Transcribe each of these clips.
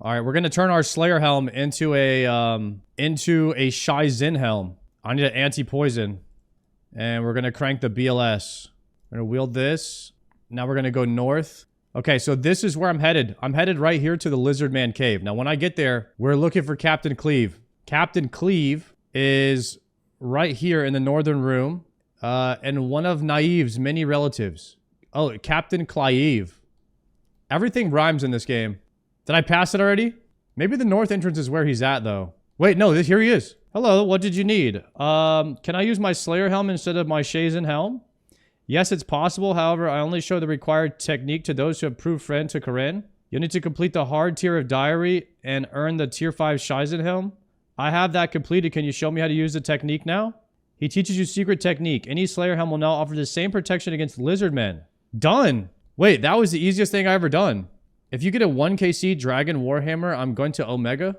All right, we're gonna turn our Slayer helm into a Shayzien helm. I need an anti-poison, and we're gonna crank the BLS. We're gonna wield this. Now we're gonna go north. Okay, so this is where I'm headed. I'm headed right here to the Lizardman cave. Now, when I get there, we're looking for Captain Cleave. Captain Cleave is right here in the northern room, and one of Naive's many relatives. Oh, Captain Clive. Everything rhymes in this game. Did I pass it already? Maybe the north entrance is where he's at, though. Wait, no, here he is. Hello, what did you need? Can I use my Slayer helm instead of my Shayzien helm? Yes, it's possible. However, I only show the required technique to those who have proved friend to Corinne. You'll need to complete the hard tier of diary and earn the tier 5 Shayzien helm. I have that completed. Can you show me how to use the technique now? He teaches you secret technique. Any Slayer helm will now offer the same protection against Lizardmen. Done! Wait, that was the easiest thing I ever done. If you get a 1kc Dragon Warhammer, I'm going to Omega.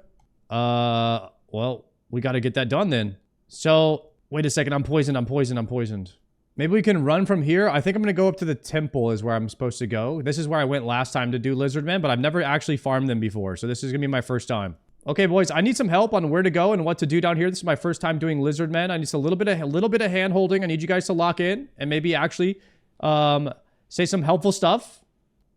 Well, we gotta get that done then. So, wait a second, I'm poisoned. Maybe we can run from here. I think I'm gonna go up to the temple is where I'm supposed to go. This is where I went last time to do Lizardmen, but I've never actually farmed them before, so this is gonna be my first time. Okay, boys, I need some help on where to go and what to do down here. This is my first time doing Lizardmen. I need a little bit of hand holding. I need you guys to lock in and maybe actually say some helpful stuff.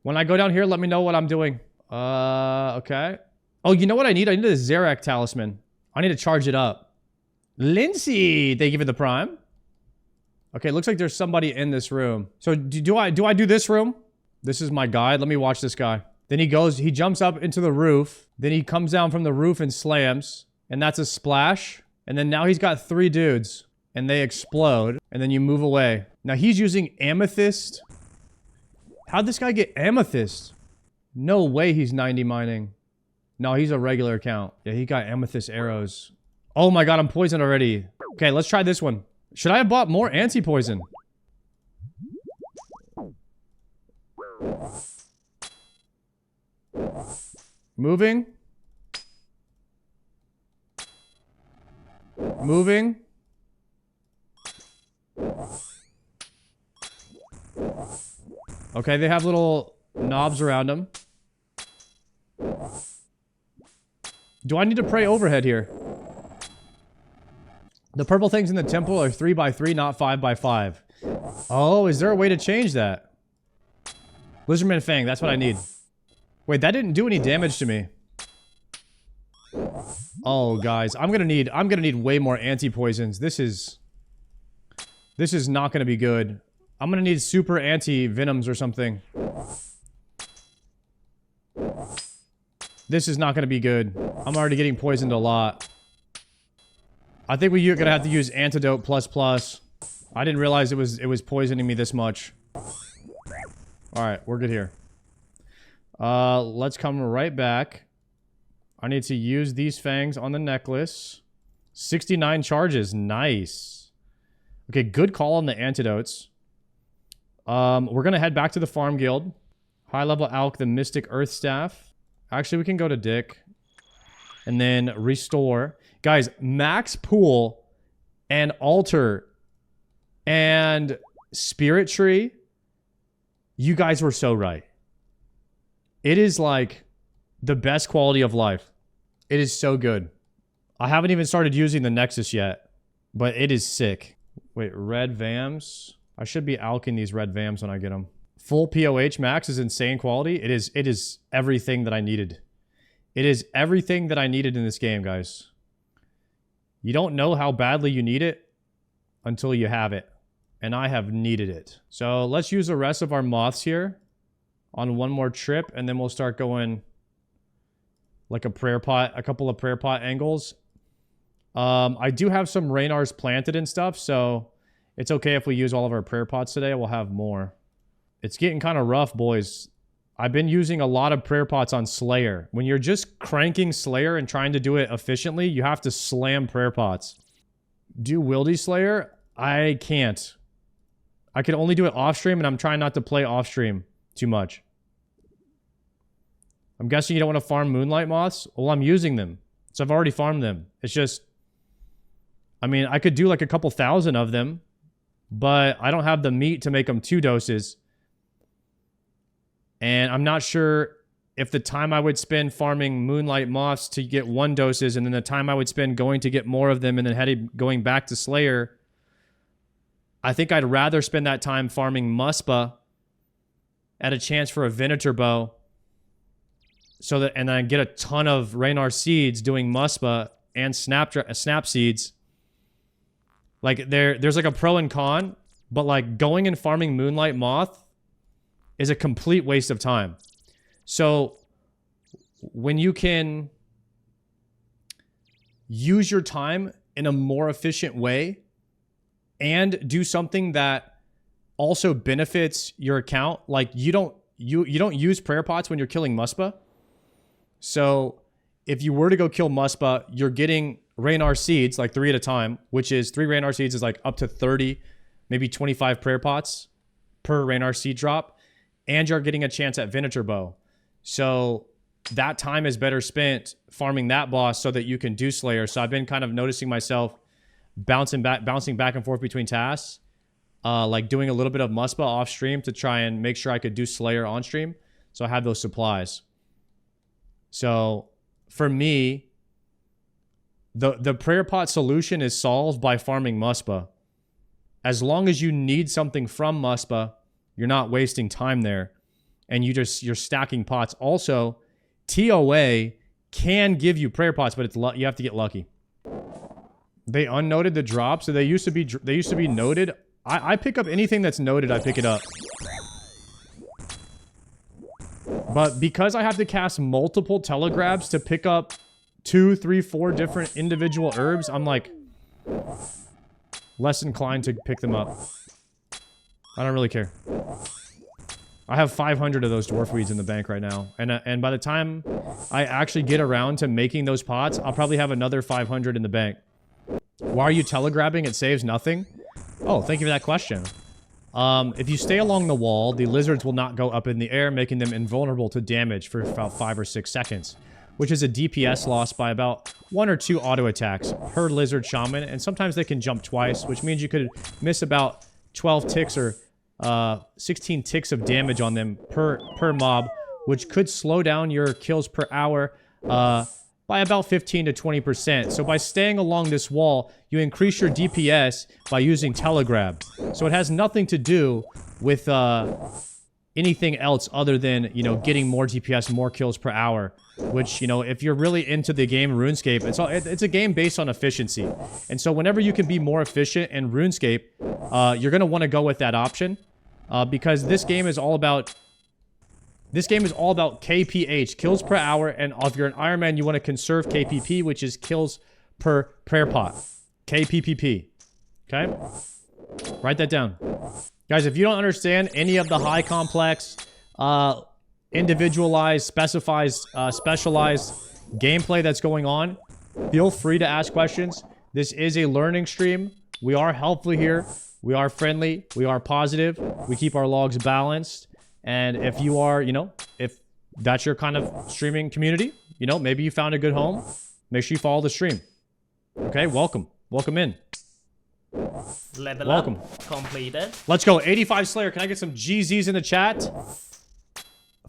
When I go down here, let me know what I'm doing. Okay. Oh, you know what I need? I need a Zarak talisman. I need to charge it up. Lindsay, thank you for the prime. Okay, looks like there's somebody in this room. So do I do this room? This is my guide. Let me watch this guy. Then he jumps up into the roof. Then he comes down from the roof and slams. And that's a splash. And then now he's got 3 dudes. And they explode. And then you move away. Now he's using amethyst. How'd this guy get amethyst? No way he's 90 mining. No, he's a regular account. Yeah, he got amethyst arrows. Oh my god, I'm poisoned already. Okay, let's try this one. Should I have bought more anti-poison? Moving. Moving. Okay, they have little knobs around them. Do I need to pray overhead here? The purple things in the temple are 3x3, not 5x5. Oh, is there a way to change that? Lizardman Fang, that's what I need. Wait, that didn't do any damage to me. Oh, guys, I'm gonna need way more anti-poisons. This is not gonna be good. I'm gonna need super anti-venoms or something. This is not gonna be good. I'm already getting poisoned a lot. I think we're gonna have to use antidote plus. I didn't realize it was poisoning me this much. Alright, we're good here. Let's come right back. I need to use these fangs on the necklace. 69 charges, nice. Okay, good call on the antidotes. We're gonna head back to the farm guild. High level alch, the mystic earth staff. Actually, we can go to Dick. And then restore. Guys, max pool and altar and spirit tree. You guys were so right. It is like the best quality of life. It is so good. I haven't even started using the Nexus yet, but it is sick. Wait, red VAMs? I should be alching these red VAMs when I get them. Full POH max is insane quality. It is everything that I needed. It is everything that I needed in this game, guys. You don't know how badly you need it until you have it. And I have needed it. So let's use the rest of our moths here on one more trip, and then we'll start going like a couple of prayer pot angles. I do have some Raynars planted and stuff, so it's okay if we use all of our prayer pots today. We'll have more. It's getting kind of rough, boys. I've been using a lot of prayer pots on Slayer. When you're just cranking Slayer and trying to do it efficiently, you have to slam prayer pots. Do Wildy Slayer? I can't. I can only do it off stream, and I'm trying not to play off stream too much. I'm guessing you don't want to farm Moonlight Moths? Well, I'm using them. So I've already farmed them. It's just... I mean, I could do like a couple thousand of them, but I don't have the meat to make them 2 doses. And I'm not sure if the time I would spend farming Moonlight Moths to get 1 doses, and then the time I would spend going to get more of them and then going back to Slayer, I think I'd rather spend that time farming Muspa at a chance for a Venator bow, so that, and then get a ton of Raynar seeds doing Muspa and snap seeds. Like there's like a pro and con, but like going and farming Moonlight Moth is a complete waste of time. So when you can use your time in a more efficient way and do something that also benefits your account, like you don't use prayer pots when you're killing Muspa. So if you were to go kill Muspa, you're getting Raynar seeds, like 3 at a time, which is 3 Raynar seeds is like up to 30, maybe 25 prayer pots per Raynar seed drop. And you're getting a chance at Venator bow. So that time is better spent farming that boss so that you can do Slayer. So I've been kind of noticing myself bouncing back and forth between tasks. Like doing a little bit of Muspa off stream to try and make sure I could do Slayer on stream. So I have those supplies. So for me, the prayer pot solution is solved by farming Muspa. As long as you need something from Muspa, you're not wasting time there. And you're stacking pots. Also, TOA can give you prayer pots, but you have to get lucky. They unnoted the drop, so they used to be noted. I pick up anything that's noted, I pick it up. But because I have to cast multiple telegrabs to pick up 2, 3, 4 different individual herbs, I'm like less inclined to pick them up. I don't really care. I have 500 of those dwarf weeds in the bank right now. And by the time I actually get around to making those pots, I'll probably have another 500 in the bank. Why are you telegrabbing? It saves nothing? Oh, thank you for that question. If you stay along the wall, the lizards will not go up in the air, making them invulnerable to damage for about 5 or 6 seconds, which is a DPS loss by about 1 or 2 auto attacks per lizard shaman, and sometimes they can jump twice, which means you could miss about 12 ticks or 16 ticks of damage on them per mob, which could slow down your kills per hour by about 15 to 20%. So by staying along this wall, you increase your DPS by using telegrab. So it has nothing to do with anything else other than, you know, getting more DPS, more kills per hour. Which, you know, if you're really into the game RuneScape, it's a game based on efficiency. And so whenever you can be more efficient in RuneScape, you're going to want to go with that option. Because this game is all about KPH, kills per hour, and if you're an Iron Man, you want to conserve KPP, which is kills per prayer pot. KPPP. Okay? Write that down. Guys, if you don't understand any of the high complex, individualized, specialized gameplay that's going on, feel free to ask questions. This is a learning stream. We are helpful here. We are friendly. We are positive. We keep our logs balanced. And if you are, you know, if that's your kind of streaming community, you know, maybe you found a good home, make sure you follow the stream. Okay, welcome. Welcome in. Welcome. Completed. Let's go. 85 Slayer. Can I get some GZs in the chat?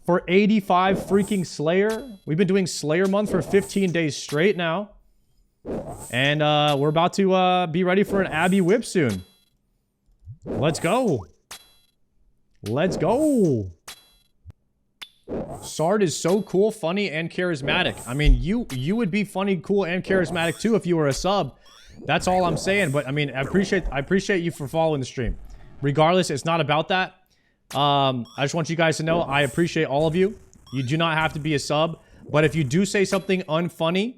For 85 freaking Slayer. We've been doing Slayer month for 15 days straight now. And we're about to be ready for an Abbey whip soon. Let's go. Let's go. Sard is so cool, funny, and charismatic. I mean, you would be funny, cool, and charismatic too if you were a sub. That's all I'm saying. But I mean, I appreciate you for following the stream. Regardless, it's not about that. I just want you guys to know I appreciate all of you. You do not have to be a sub, but if you do say something unfunny,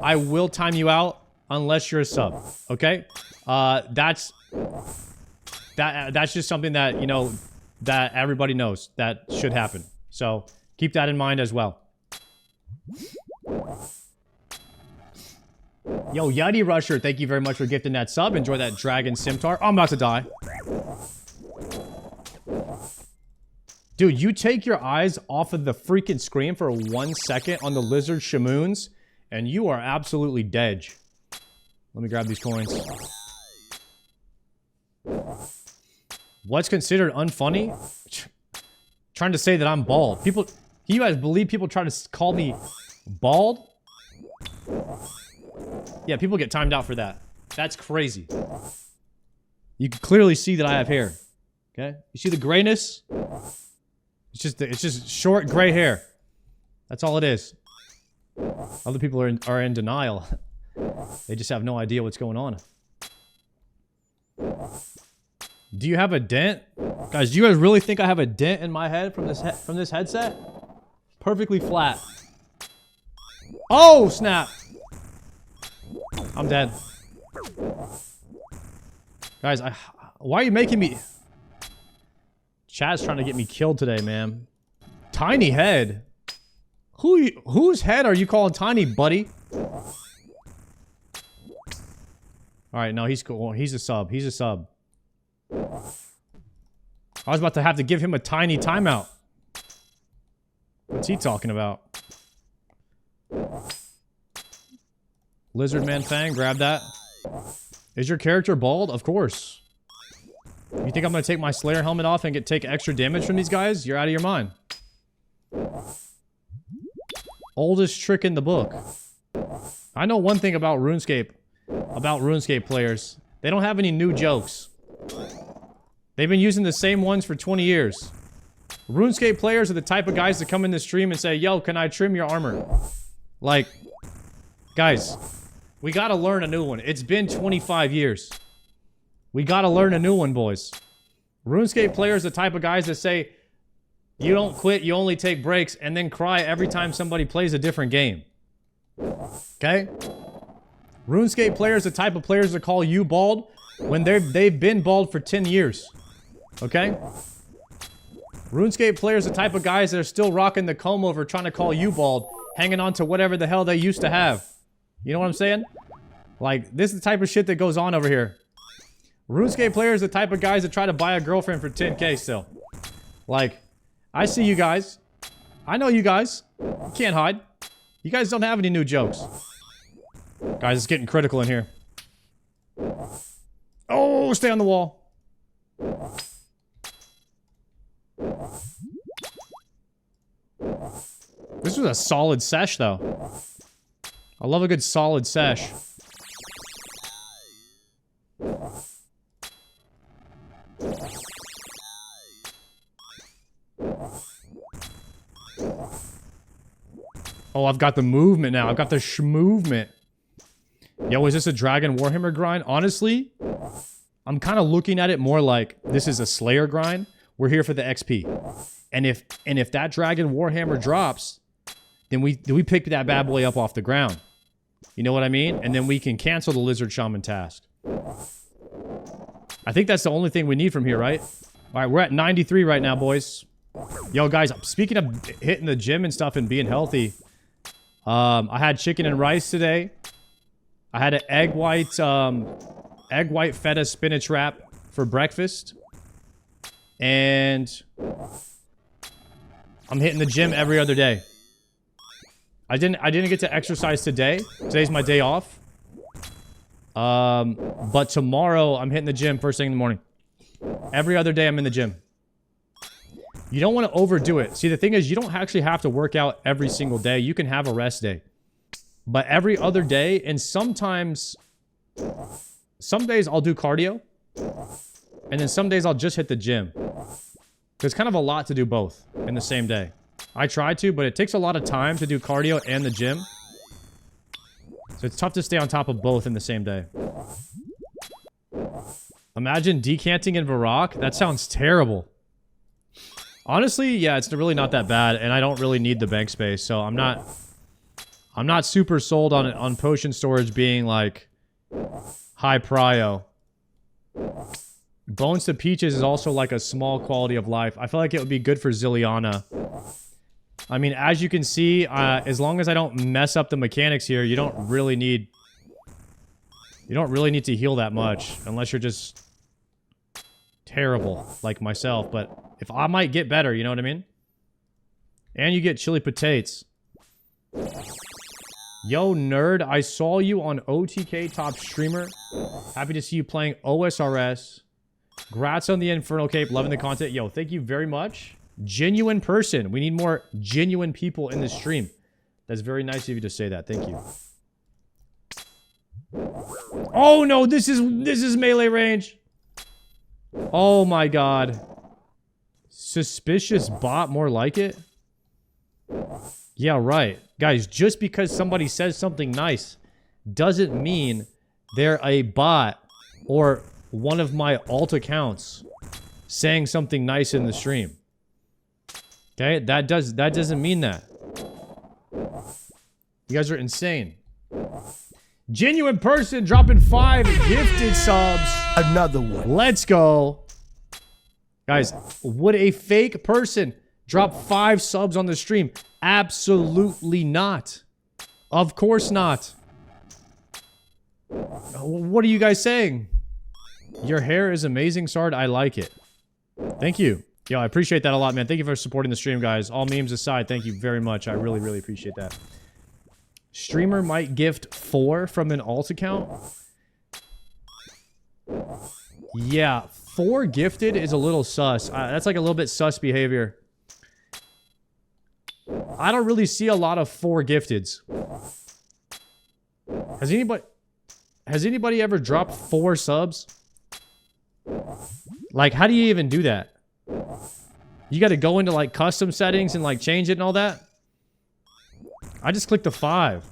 I will time you out unless you're a sub. Okay? That's just something that, you know, that everybody knows that should happen. So keep that in mind as well. Yo, Yeti Rusher, thank you very much for gifting that sub. Enjoy that Dragon Simtar. Oh, I'm about to die. Dude, you take your eyes off of the freaking screen for 1 second on the Lizard Shamoons, and you are absolutely dead. Let me grab these coins. What's considered unfunny? Trying to say that I'm bald. Can you guys believe people try to call me bald? Yeah, people get timed out for that. That's crazy. You can clearly see that I have hair. Okay? You see the grayness? It's just short gray hair. That's all it is. Other people are in denial. They just have no idea what's going on. Do you have a dent? Guys, do you guys really think I have a dent in my head from this headset? Perfectly flat. Oh, snap. I'm dead. Guys, why are you making me... Chad's trying to get me killed today, man. Tiny head? Whose head are you calling tiny, buddy? Alright, no, he's cool. He's a sub. He's a sub. I was about to have to give him a tiny timeout. What's he talking about? Lizardman Fang, grab that. Is your character bald? Of course. You think I'm gonna take my Slayer helmet off and take extra damage from these guys? You're out of your mind. Oldest trick in the book. I know one thing about RuneScape. About RuneScape players. They don't have any new jokes. They've been using the same ones for 20 years. RuneScape players are the type of guys that come in the stream and say, yo, can I trim your armor? Like, guys, we gotta learn a new one. It's been 25 years. We gotta learn a new one, boys. RuneScape players are the type of guys that say, you don't quit, you only take breaks, and then cry every time somebody plays a different game. Okay? RuneScape players are the type of players that call you bald when they've been bald for 10 years. Okay? RuneScape players are the type of guys that are still rocking the comb over trying to call you bald, hanging on to whatever the hell they used to have. You know what I'm saying? Like, this is the type of shit that goes on over here. RuneScape players are the type of guys that try to buy a girlfriend for 10K still. Like, I see you guys. I know you guys. You can't hide. You guys don't have any new jokes. Guys, it's getting critical in here. Oh, stay on the wall. This was a solid sesh, though. I love a good solid sesh. Oh, I've got the movement now. I've got the movement. Yo, is this a Dragon Warhammer grind? Honestly, I'm kind of looking at it more like this is a Slayer grind. We're here for the XP. And if that Dragon Warhammer drops, then we pick that bad boy up off the ground. You know what I mean? And then we can cancel the Lizard Shaman task. I think that's the only thing we need from here, right? All right, we're at 93 right now, boys. Yo, guys, speaking of hitting the gym and stuff and being healthy, I had chicken and rice today. I had an egg white feta spinach wrap for breakfast. And I'm hitting the gym every other day. I didn't get to exercise today. Today's my day off. But tomorrow I'm hitting the gym first thing in the morning. Every other day I'm in the gym. You don't want to overdo it. See, the thing is, you don't actually have to work out every single day. You can have a rest day. But every other day, and sometimes... Some days I'll do cardio. And then some days I'll just hit the gym. There's kind of a lot to do both in the same day. I try to, but it takes a lot of time to do cardio and the gym. So it's tough to stay on top of both in the same day. Imagine decanting in Varrock. That sounds terrible. Honestly, yeah, it's really not that bad, and I don't really need the bank space, so I'm not super sold on potion storage being like high prio. Bones to Peaches is also like a small quality of life. I feel like it would be good for Zilliana. I mean, as you can see, as long as I don't mess up the mechanics here, you don't really need to heal that much unless you're just terrible like myself. But if I might get better, you know what I mean? And you get chili potatoes. Yo, nerd, I saw you on OTK top streamer. Happy to see you playing OSRS. Grats on the Infernal Cape. Loving the content. Yo, thank you very much. Genuine person. We need more genuine people in this stream. That's very nice of you to say that. Thank you. Oh no, this is melee range. Oh my god. Suspicious bot, more like it? Yeah, right. Guys, just because somebody says something nice doesn't mean they're a bot or one of my alt accounts saying something nice in the stream. Okay? That doesn't mean that. You guys are insane. Genuine person dropping 5 gifted subs. Another one. Let's go. Guys, would a fake person drop 5 subs on the stream? Absolutely not. Of course not. What are you guys saying? Your hair is amazing, Sard. I like it. Thank you. Yo, I appreciate that a lot, man. Thank you for supporting the stream, guys. All memes aside, thank you very much. I really, really appreciate that. Streamer might gift 4 from an alt account. Yeah, 4 gifted is a little sus. That's like a little bit sus behavior. I don't really see a lot of 4 gifteds. Has anybody ever dropped 4 subs? Like, how do you even do that? You got to go into like custom settings and like change it and all that? I just clicked the 5.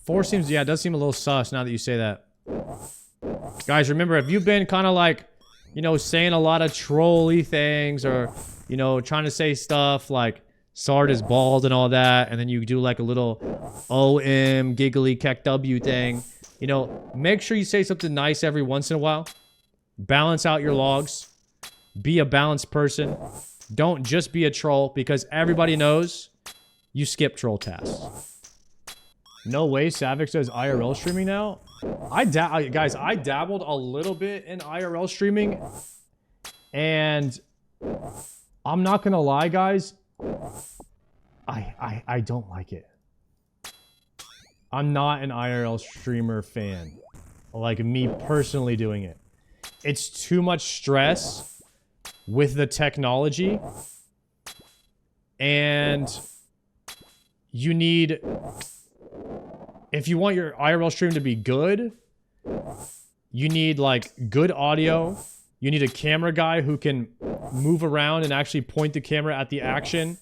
4 seems, yeah, it does seem a little sus now that you say that. Guys, remember, if you've been kind of like, you know, saying a lot of trolly things or, you know, trying to say stuff like Sard is bald and all that, and then you do like a little OM giggly keck W thing, you know, make sure you say something nice every once in a while. Balance out your logs. Be a balanced person. Don't just be a troll, because everybody knows you skip troll tasks. No way Savix does IRL streaming now? Guys, I dabbled a little bit in IRL streaming, and I'm not gonna lie, guys. I don't like it. I'm not an IRL streamer fan. Like me personally doing it. It's too much stress with the technology, and you need, if you want your IRL stream to be good, you need like good audio. You need a camera guy who can move around and actually point the camera at the action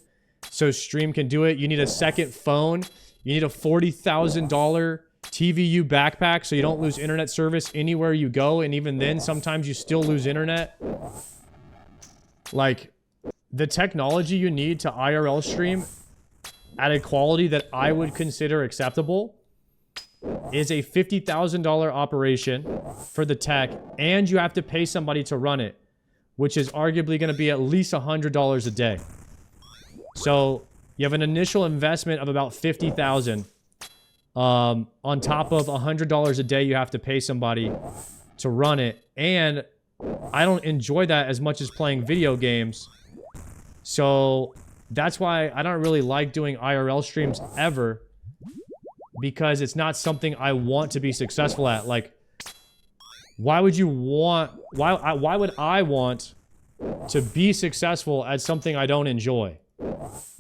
so stream can do it. You need a second phone. You need a $40,000 TVU backpack so you don't lose internet service anywhere you go, and even then sometimes you still lose internet. Like, the technology you need to IRL stream at a quality that I would consider acceptable is a $50,000 operation for the tech, and you have to pay somebody to run it, which is arguably going to be at least $100 a day. So you have an initial investment of about $50,000 on top of $100 a day you have to pay somebody to run it, and I don't enjoy that as much as playing video games. So that's why I don't really like doing IRL streams ever, because it's not something I want to be successful at. Like, why would you want, why would I want to be successful at something I don't enjoy?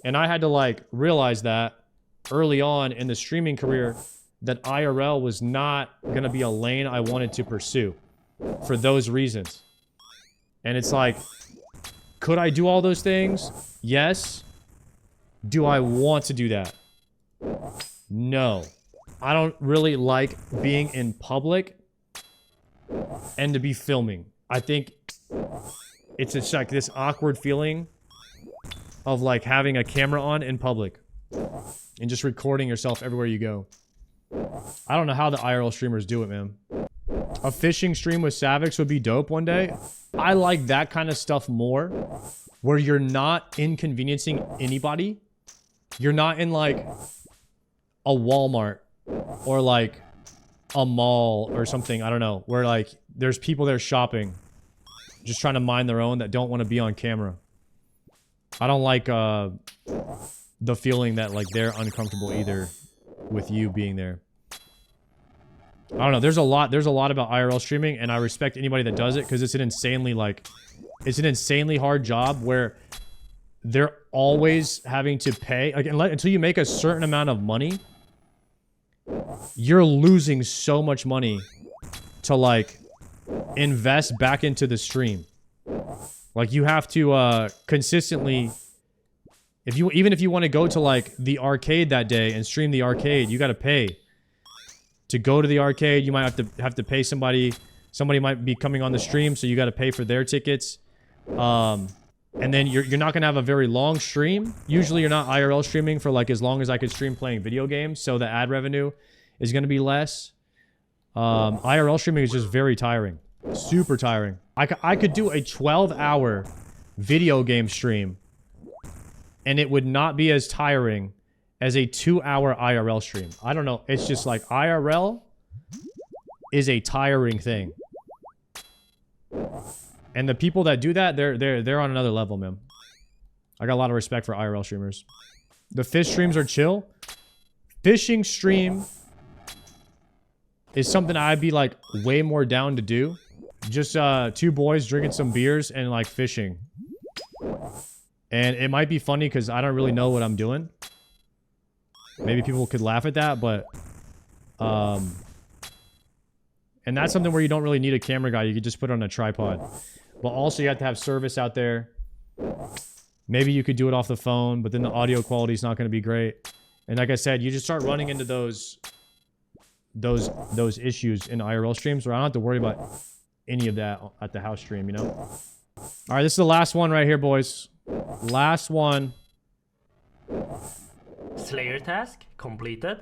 And I had to like realize that early on in the streaming career, that IRL was not going to be a lane I wanted to pursue for those reasons. And it's like, could I do all those things? Yes. Do I want to do that? No. I don't really like being in public and to be filming. I think it's just like this awkward feeling of like having a camera on in public and just recording yourself everywhere you go. I don't know how the IRL streamers do it, man. A fishing stream with Savix would be dope one day. I like that kind of stuff more, where you're not inconveniencing anybody. You're not in like a Walmart or like a mall or something, I don't know, where like there's people there shopping, just trying to mind their own, that don't want to be on camera. I don't like the feeling that like they're uncomfortable either with you being there. I don't know. There's a lot about IRL streaming, and I respect anybody that does it, because it's an insanely like it's an insanely hard job where they're always having to pay. Like, until you make a certain amount of money, you're losing so much money to, like, invest back into the stream. Like, you have to, consistently... Even if you want to go to, like, the arcade that day and stream the arcade, you gotta pay. To go to the arcade, you might have to pay somebody. Somebody might be coming on the stream, so you gotta pay for their tickets. And then you're not gonna have a very long stream. Usually you're not IRL streaming for, like, as long as I could stream playing video games, so the ad revenue is gonna be less. IRL streaming is just very tiring. Super tiring. I could do a 12-hour video game stream, and it would not be as tiring as a 2-hour IRL stream. I don't know. It's just like IRL is a tiring thing. And the people that do that, they're on another level, man. I got a lot of respect for IRL streamers. The fish streams are chill. Fishing stream is something I'd be, like, way more down to do. Just 2 boys drinking some beers and, like, fishing. And it might be funny because I don't really know what I'm doing. Maybe people could laugh at that, but... And that's something where you don't really need a camera guy. You could just put it on a tripod. But also you have to have service out there. Maybe you could do it off the phone, but then the audio quality is not going to be great. And like I said, you just start running into those issues in IRL streams where I don't have to worry about any of that at the house stream, you know? Alright, this is the last one right here, boys. Last one. Slayer task completed.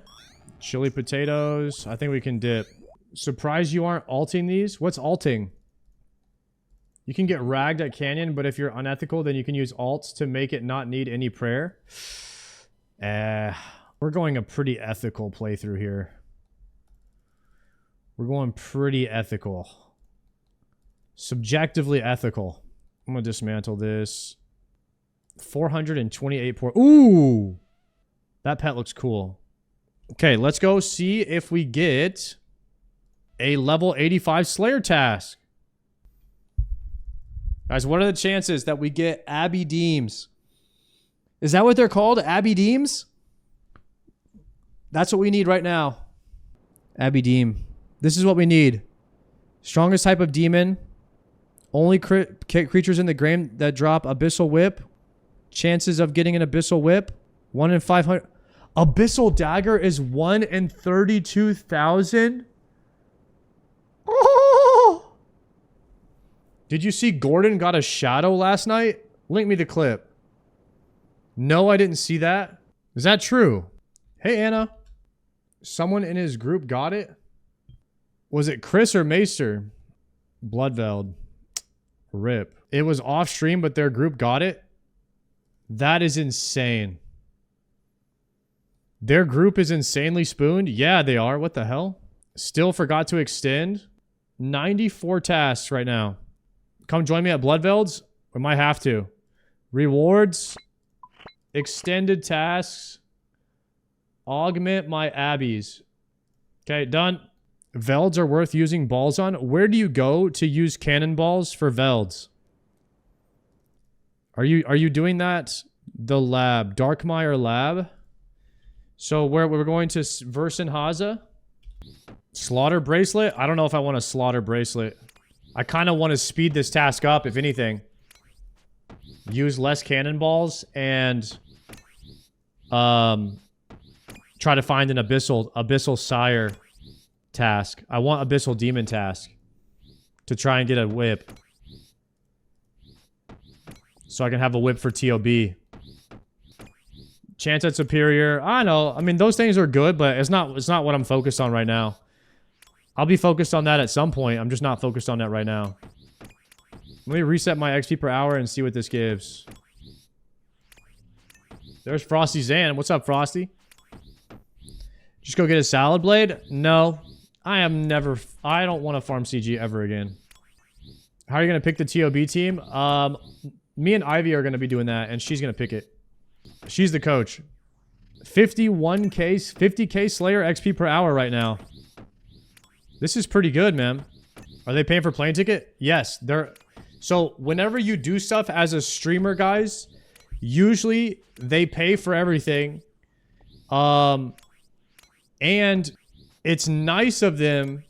Chili potatoes. I think we can dip. Surprised you aren't alting these? What's alting? You can get ragged at Canyon, but if you're unethical, then you can use alts to make it not need any prayer. We're going a pretty ethical playthrough here. We're going pretty ethical. Subjectively ethical. I'm gonna dismantle this. 428 poor. Ooh! That pet looks cool. Okay, let's go see if we get a level 85 Slayer task. Guys, what are the chances that we get Abby Deems? Is that what they're called? Abby Deems? That's what we need right now. Abby Deem. This is what we need. Strongest type of demon. Only creatures in the game that drop Abyssal Whip. Chances of getting an Abyssal Whip. 1 in 500. Abyssal Dagger is 1 in 32,000? Oh! Did you see Gordon got a shadow last night? Link me the clip. No, I didn't see that. Is that true? Hey, Anna. Someone in his group got it? Was it Chris or Maester? Bloodveld. RIP. It was off stream, but their group got it? That is insane. Their group is insanely spooned? Yeah, they are. What the hell? Still forgot to extend. 94 tasks right now. Come join me at Bloodveld's? We might have to. Rewards. Extended tasks. Augment my abbeys. Okay, done. Velds are worth using balls on. Where do you go to use cannonballs for Velds? Are you doing that? The lab. Darkmire lab. So we're going to Versenhaza. Slaughter bracelet? I don't know if I want a slaughter bracelet. I kind of want to speed this task up, if anything. Use less cannonballs and try to find an abyssal sire task. I want abyssal demon task to try and get a whip. So I can have a whip for TOB. Chance at superior. I know. I mean, those things are good, but it's not what I'm focused on right now. I'll be focused on that at some point. I'm just not focused on that right now. Let me reset my XP per hour and see what this gives. There's Frosty Zan. What's up, Frosty? Just go get a salad blade? No. I don't want to farm CG ever again. How are you going to pick the TOB team? Me and Ivy are going to be doing that, and she's going to pick it. She's the coach. 50k Slayer XP per hour right now. This is pretty good, man. Are they paying for plane ticket? Yes, they're... So whenever you do stuff as a streamer, guys, usually they pay for everything. And it's nice of them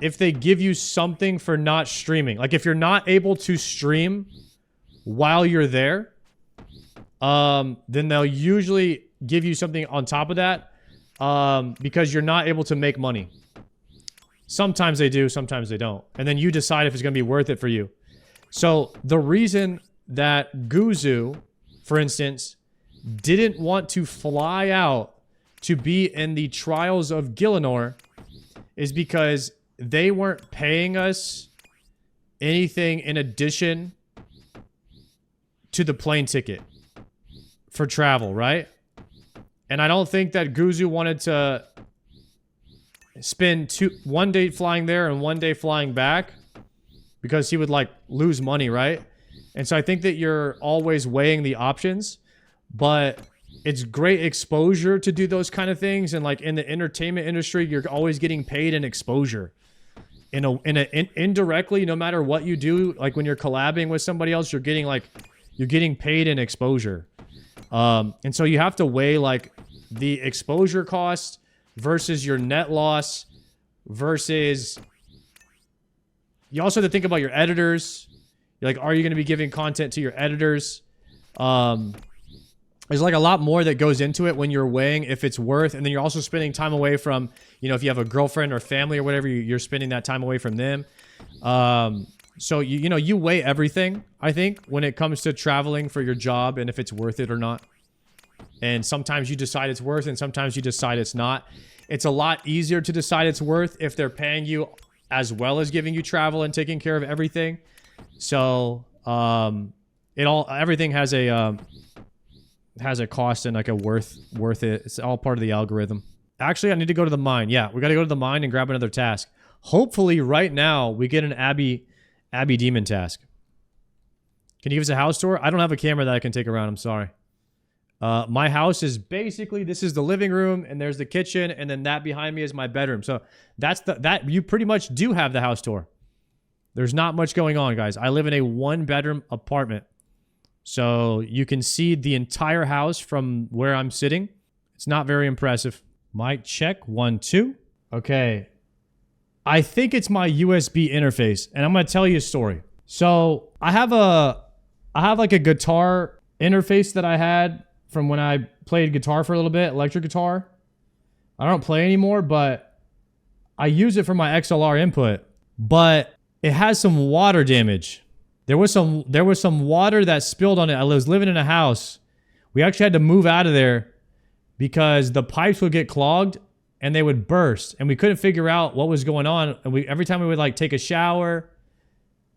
if they give you something for not streaming. Like if you're not able to stream while you're there, then they'll usually give you something on top of that, because you're not able to make money. Sometimes they do, sometimes they don't. And then you decide if it's going to be worth it for you. So the reason that Guzu, for instance, didn't want to fly out to be in the Trials of Gielinor is because they weren't paying us anything in addition to the plane ticket for travel, right? And I don't think that Guzu wanted to spend one day flying there and one day flying back because he would like lose money, right? And so I think that you're always weighing the options, but it's great exposure to do those kind of things. And like in the entertainment industry, you're always getting paid in exposure. Indirectly, no matter what you do, like when you're collabing with somebody else, you're getting paid in exposure. And so you have to weigh like the exposure cost versus your net loss versus you also have to think about your editors. You're like, are you going to be giving content to your editors? There's like a lot more that goes into it when you're weighing if it's worth, and then you're also spending time away from, you know, if you have a girlfriend or family or whatever, you're spending that time away from them. So you know, you weigh everything, I think, when it comes to traveling for your job and if it's worth it or not. And sometimes you decide it's worth, and sometimes you decide it's not. It's a lot easier to decide it's worth if they're paying you as well as giving you travel and taking care of everything. So everything has a cost and like a worth it. It's all part of the algorithm. Actually, I need to go to the mine. Yeah, we got to go to the mine and grab another task. Hopefully, right now we get an Abbey Demon task. Can you give us a house tour? I don't have a camera that I can take around. I'm sorry. My house is basically, this is the living room, and there's the kitchen, and then that behind me is my bedroom. So that you pretty much do have the house tour. There's not much going on, guys. I live in a 1-bedroom apartment. So you can see the entire house from where I'm sitting. It's not very impressive. Mic check, 1, 2. Okay. I think it's my USB interface, and I'm going to tell you a story. So I have like a guitar interface that I had from when I played guitar for a little bit, electric guitar. I don't play anymore, but I use it for my XLR input, but it has some water damage. There was some water that spilled on it. I was living in a house. We actually had to move out of there because the pipes would get clogged and they would burst, and we couldn't figure out what was going on. And every time we would like take a shower,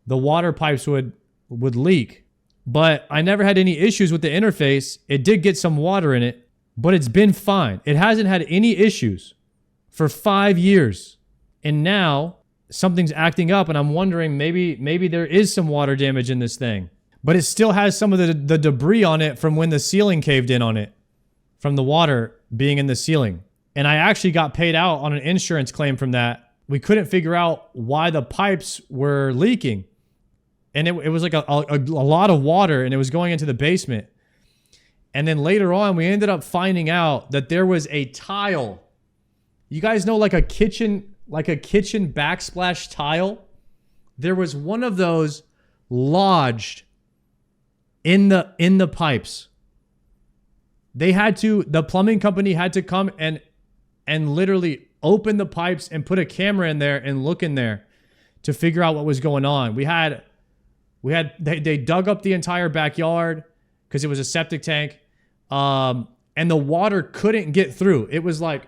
the water pipes would leak. But I never had any issues with the interface. It did get some water in it, but it's been fine. It hasn't had any issues for 5 years. And now something's acting up, and I'm wondering maybe there is some water damage in this thing. But it still has some of the debris on it from when the ceiling caved in on it, from the water being in the ceiling. And I actually got paid out on an insurance claim from that. We couldn't figure out why the pipes were leaking. And it was like a lot of water, and it was going into the basement. And then later on, we ended up finding out that there was a tile. You guys know like a kitchen backsplash tile? There was one of those lodged in the pipes. The plumbing company had to come and literally open the pipes and put a camera in there and look in there to figure out what was going on. They dug up the entire backyard because it was a septic tank. And the water couldn't get through. It was like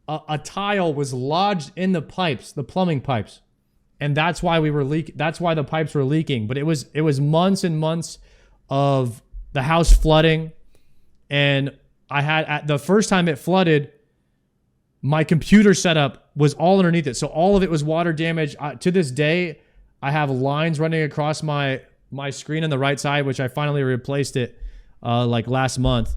a tile was lodged in the pipes, the plumbing pipes. And that's why that's why the pipes were leaking. But it was months and months of the house flooding. And the first time it flooded, my computer setup was all underneath it. So all of it was water damage. To this day, I have lines running across my screen on the right side, which I finally replaced it like last month.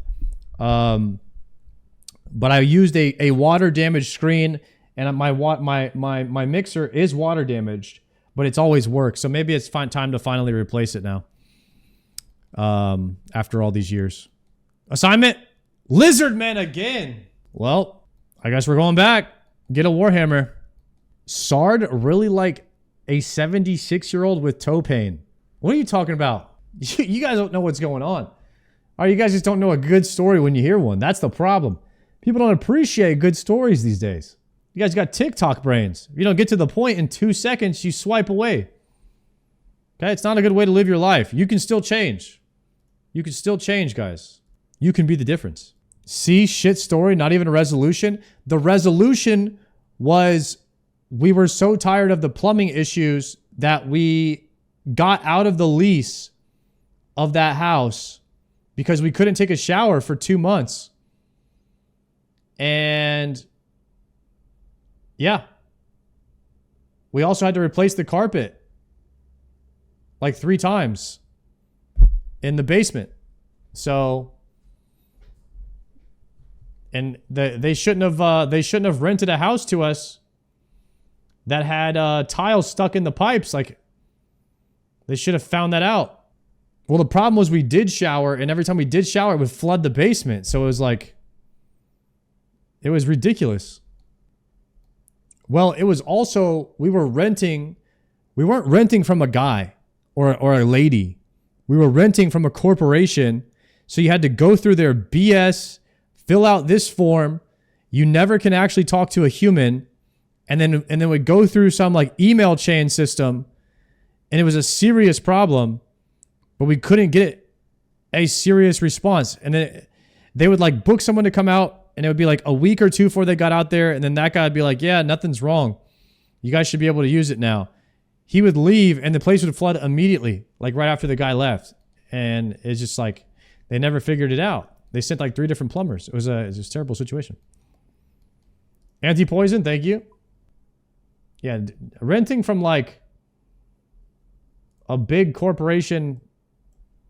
But I used a water damaged screen, and my mixer is water damaged. But it's always worked. So maybe it's time to finally replace it now. After all these years. Assignment? Lizardman again. Well, I guess we're going back. Get a Warhammer. Sard really like a 76-year-old with toe pain. What are you talking about? You guys don't know what's going on. Or you guys just don't know a good story when you hear one. That's the problem. People don't appreciate good stories these days. You guys got TikTok brains. If you don't get to the point in 2 seconds, you swipe away. Okay, it's not a good way to live your life. You can still change. You can still change, guys. You can be the difference. See, shit story, not even a resolution. The resolution was we were so tired of the plumbing issues that we got out of the lease of that house because we couldn't take a shower for 2 months. And yeah. We also had to replace the carpet like 3 times in the basement. So, and they shouldn't have rented a house to us that had tiles stuck in the pipes. Like, they should have found that out. Well, the problem was we did shower, and every time we did shower, it would flood the basement. So it was like, it was ridiculous. Well, it was also, we weren't renting from a guy or a lady. We were renting from a corporation. So you had to go through their BS, fill out this form. You never can actually talk to a human. And then would go through some like email chain system. And it was a serious problem, but we couldn't get a serious response. And then they would like book someone to come out, and it would be like a week or 2 before they got out there. And then that guy would be like, yeah, nothing's wrong. You guys should be able to use it now. He would leave and the place would flood immediately, like right after the guy left. And it's just like, they never figured it out. They sent like 3 different plumbers. It was a terrible situation. Anti-poison, thank you. Yeah, renting from like a big corporation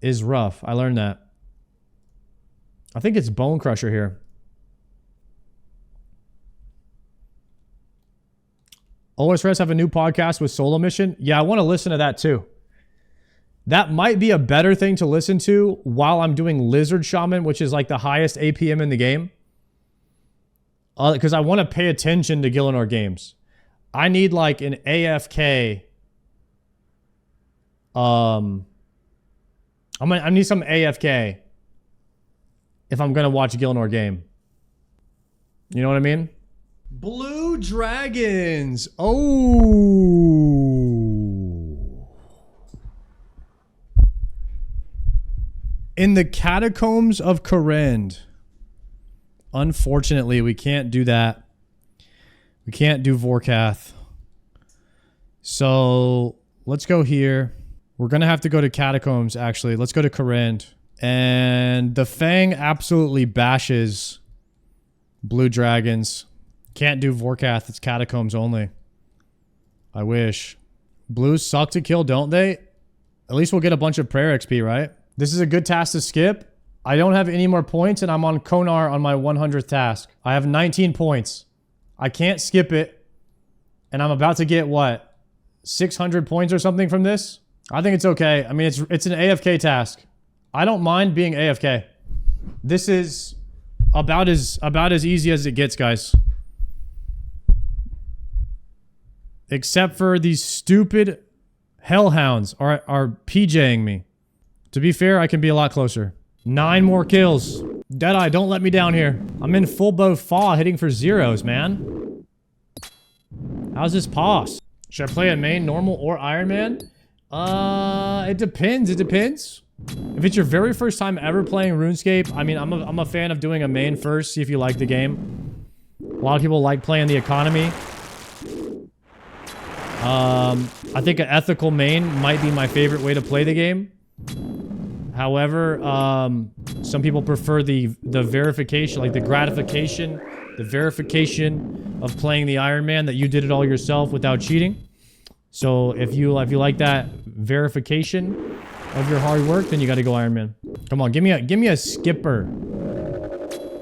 is rough. I learned that. I think it's Bone Crusher here. OSRS have a new podcast with Solo Mission. Yeah, I want to listen to that too. That might be a better thing to listen to while I'm doing Lizard Shaman, which is like the highest APM in the game. Because I want to pay attention to Gillinor games. I need like an AFK. I need some AFK if I'm going to watch a Gillinor game. You know what I mean? Blue Dragons. Oh. In the Catacombs of Korend. Unfortunately, we can't do that. We can't do Vorkath. So, let's go here. We're going to have to go to Catacombs, actually. Let's go to Korend. And the Fang absolutely bashes Blue Dragons. Can't do Vorkath. It's Catacombs only. I wish. Blues suck to kill, don't they? At least we'll get a bunch of prayer XP, right? This is a good task to skip. I don't have any more points, and I'm on Konar on my 100th task. I have 19 points. I can't skip it. And I'm about to get, what, 600 points or something from this? I think it's okay. I mean, it's an AFK task. I don't mind being AFK. This is about as easy as it gets, guys. Except for these stupid hellhounds are PJing me. To be fair, I can be a lot closer. 9 more kills. Deadeye, don't let me down here. I'm in full bow Faw hitting for zeros, man. How's this pos? Should I play a main, normal, or Iron Man? It depends. It depends. If it's your very first time ever playing RuneScape, I mean, I'm a fan of doing a main first, see if you like the game. A lot of people like playing the economy. I think an ethical main might be my favorite way to play the game. However, some people prefer the verification, like the gratification, the verification of playing the Iron Man, that you did it all yourself without cheating. So if you like that verification of your hard work, then you got to go Iron Man. Come on, give me a skipper.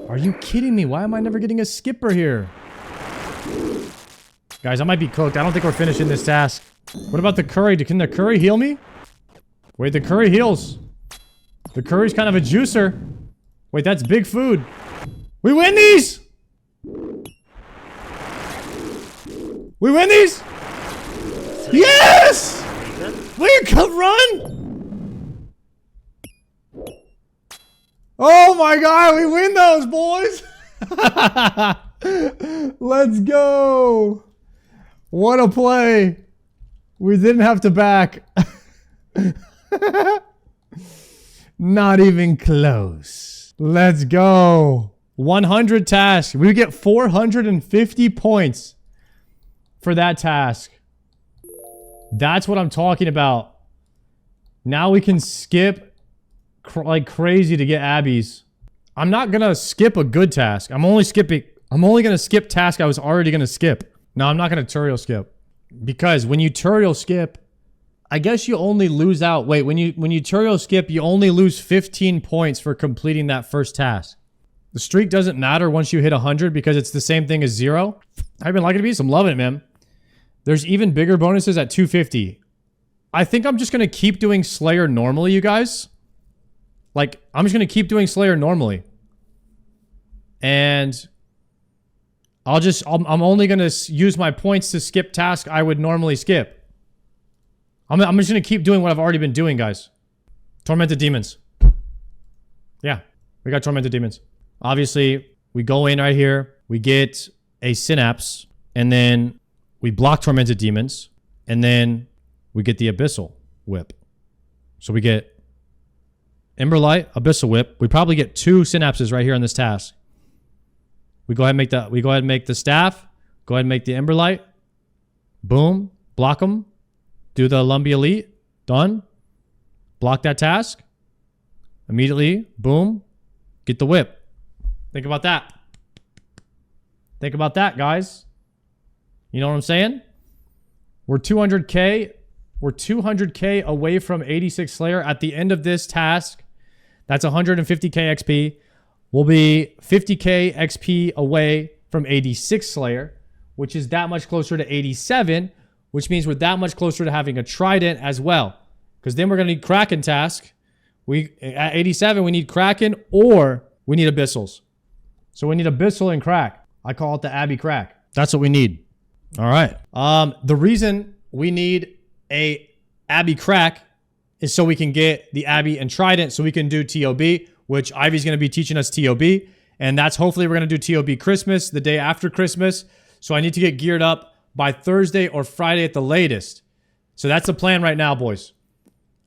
Are you kidding me? Why am I never getting a skipper here? Guys, I might be cooked. I don't think we're finishing this task. What about the curry? Can the curry heal me? Wait, the curry heals. The curry's kind of a juicer. Wait, that's big food. We win these! We win these! Yes! We can run! Oh my god, we win those, boys! Let's go! What a play! We didn't have to back. Not even close. Let's go. 100 tasks. We get 450 points for that task. That's what I'm talking about. Now we can skip like crazy to get Abby's. I'm not gonna skip a good task. I'm only gonna skip task I was already gonna skip. No, I'm not gonna tutorial skip. Because when you tutorial skip, I guess you only lose out. Wait, when you tutorial skip, you only lose 15 points for completing that first task. The streak doesn't matter once you hit 100 because it's the same thing as 0. I've been liking it, I'm loving it, man. There's even bigger bonuses at 250. I think I'm just gonna keep doing Slayer normally, you guys. Like, I'm just gonna keep doing Slayer normally. And I'm only gonna use my points to skip task I would normally skip. I'm just gonna keep doing what I've already been doing, guys. Tormented demons. Yeah, we got tormented demons. Obviously, we go in right here, we get a synapse, and then we block tormented demons, and then we get the abyssal whip. So we get Emberlight, abyssal whip. We probably get 2 synapses right here on this task. We go ahead and make the staff. Go ahead and make the Emberlight. Boom. Block them. Do the Lumbee Elite. Done. Block that task. Immediately. Boom. Get the whip. Think about that. Think about that, guys. You know what I'm saying? We're 200k. We're 200k away from 86 Slayer. At the end of this task, that's 150k XP. We'll be 50k XP away from 86 Slayer, which is that much closer to 87, which means we're that much closer to having a Trident as well. Because then we're going to need Kraken task. At 87, we need Kraken or we need Abyssals. So we need Abyssal and Crack. I call it the Abby Crack. That's what we need. All right. The reason we need a Abby Crack is so we can get the Abby and Trident so we can do TOB, which Ivy's going to be teaching us TOB. And that's hopefully we're going to do TOB Christmas, the day after Christmas. So I need to get geared up by Thursday or Friday at the latest. So that's the plan right now, boys.